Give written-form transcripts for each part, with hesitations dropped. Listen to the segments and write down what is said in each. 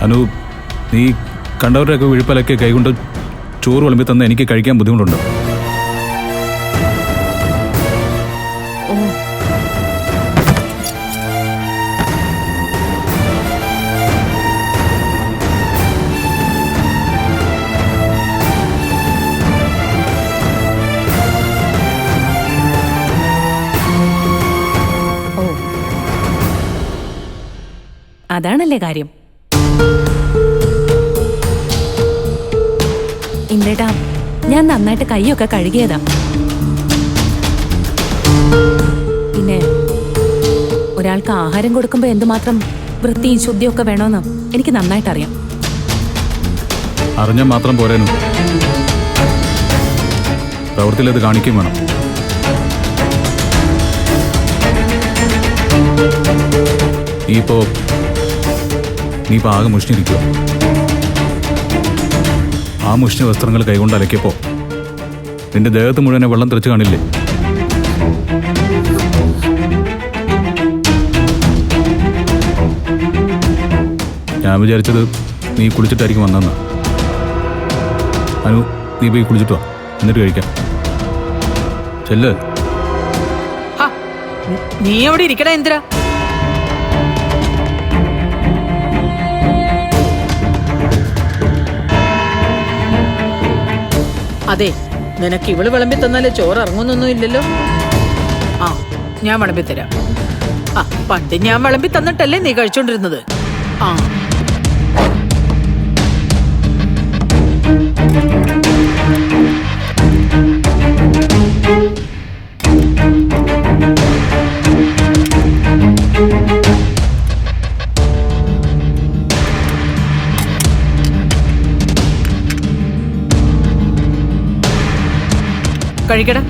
അനു, നീ കണ്ടവരുടെയൊക്കെ വിഴുപ്പലൊക്കെ കൈകൊണ്ട് ചോറ് വിളമ്പി തന്ന എനിക്ക് കഴിക്കാൻ ബുദ്ധിമുട്ടുണ്ട്. അതാണല്ലേ കാര്യം. ഇന്ദ്രേട്ടാ, ഞാൻ നന്നായിട്ട് കൈയൊക്കെ കഴുകിയതാ. പിന്നെ ഒരാൾക്ക് ആഹാരം കൊടുക്കുമ്പോ എന്തുമാത്രം വൃത്തിയും ശുദ്ധിയൊക്കെ വേണമെന്ന് എനിക്ക് നന്നായിട്ട് അറിയാം. അറിഞ്ഞാൽ മാത്രം പോരാനും, പ്രവൃത്തിയിൽ അത് കാണിക്കും വേണം. നീ ഇപ്പോ ആകെ മുഷിഞ്ഞിരിക്കുക. ആ മുഷിഞ്ഞ വസ്ത്രങ്ങൾ കൈകൊണ്ട് അലക്കിയപ്പോ നിന്റെ ദേഹത്ത് മുഴുവനെ വെള്ളം തെറിച്ച് കാണില്ലേ? ഞാൻ വിചാരിച്ചത് നീ കുളിച്ചിട്ടായിരിക്കും വന്നെന്നാ. അനു, നീ പോയി കുളിച്ചിട്ടോ, എന്നിട്ട് കഴിക്കാം. ചെല്ല്. നീ എവിടെ ഇരിക്കടാ ഇന്ദ്ര? അതെ, നിനക്ക് ഇവള് വിളമ്പി തന്നാലേ ചോറ് ഇറങ്ങുന്നൊന്നും ഇല്ലല്ലോ. ആ, ഞാൻ വിളമ്പി തരാം. ആ, പണ്ട് ഞാൻ വിളമ്പി തന്നിട്ടല്ലേ നീ കഴിച്ചോണ്ടിരുന്നത്. ആ, കഴിക്കടാ.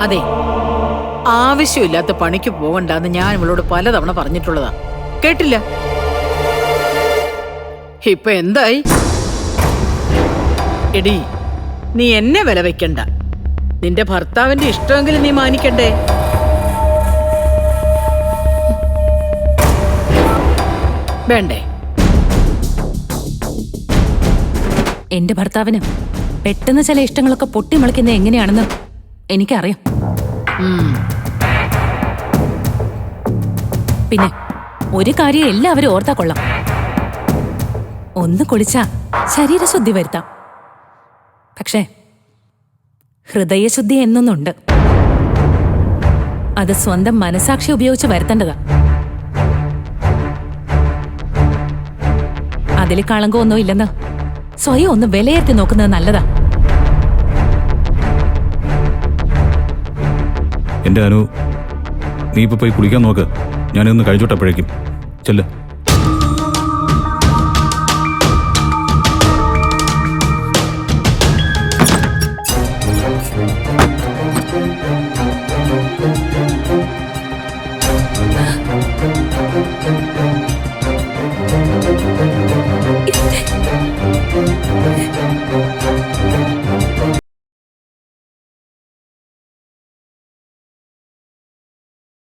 അതെ, ആവശ്യമില്ലാത്ത പണിക്ക് പോകണ്ടെന്ന് ഞാൻ ഇവളോട് പലതവണ പറഞ്ഞിട്ടുള്ളതാ. കേട്ടില്ല? ഇപ്പൊ എന്തായി? എടി, നീ എന്നെ വില വെക്കണ്ട. നിന്റെ ഭർത്താവിന്റെ ഇഷ്ടമെങ്കിലും നീ മാനിക്കണ്ടേ? വേണ്ടേ? എന്റെ ഭർത്താവിന് പെട്ടെന്ന് ചില ഇഷ്ടങ്ങളൊക്കെ പൊട്ടിമുളയ്ക്കുന്നത് എങ്ങനെയാണെന്ന് എനിക്കറിയാം. പിന്നെ ഒരു കാര്യം എല്ലാവരും ഓർത്താ കൊള്ളാം. ഒന്ന് കുളിച്ചാ ശരീരശുദ്ധി വരുത്താം, പക്ഷേ ഹൃദയശുദ്ധി എന്നൊന്നുണ്ട്. അത് സ്വന്തം മനസാക്ഷി ഉപയോഗിച്ച് വരുത്തേണ്ടതാ. അതിൽ കളങ്കമൊന്നും ഇല്ലെന്ന് സ്വയം ഒന്ന് വിലയിരുത്തി നോക്കുന്നത് നല്ലതാ. എന്റെ അനു, നീ ഇപ്പൊ പോയി കുളിക്കാൻ നോക്ക്. ഞാനിന്ന് കഴിച്ചോട്ടപ്പോഴേക്കും. ചെല്ല്.